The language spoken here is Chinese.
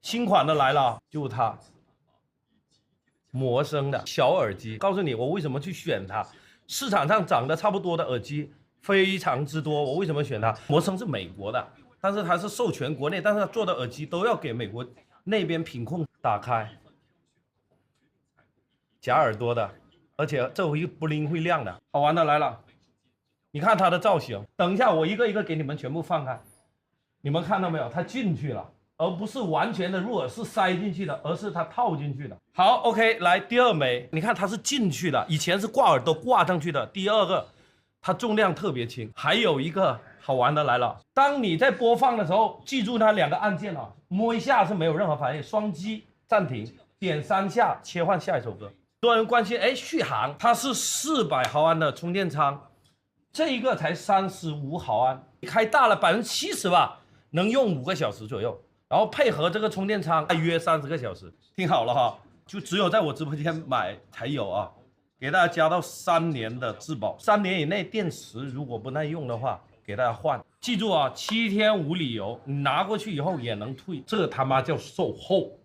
新款的来了，就它，魔声的小耳机。告诉你我为什么去选它，市场上长得差不多的耳机非常之多，我为什么选它？魔声是美国的，但是它是授权国内，但是它做的耳机都要给美国那边品控。打开，夹耳朵的，而且这回不灵会亮的。好玩的来了，你看它的造型。等一下我一个一个给你们全部放开，你们看到没有？它进去了。而不是完全的入耳是塞进去的，而是它套进去的。好 ，OK， 来第二枚，你看它是进去的，以前是挂耳朵挂上去的。第二个，它重量特别轻。还有一个好玩的来了，当你在播放的时候，记住它两个按键啊，摸一下是没有任何反应，双击暂停，点3下切换下一首歌。很多人关心，哎，续航，它是400毫安的充电仓，这一个才35毫安，开大了70%吧，能用5个小时左右。然后配合这个充电仓，约30个小时。听好了哈，就只有在我直播间买才有啊，给大家加到3年的质保，3年以内电池如果不耐用的话，给大家换。记住啊，7天无理由，你拿过去以后也能退，这他妈叫售后。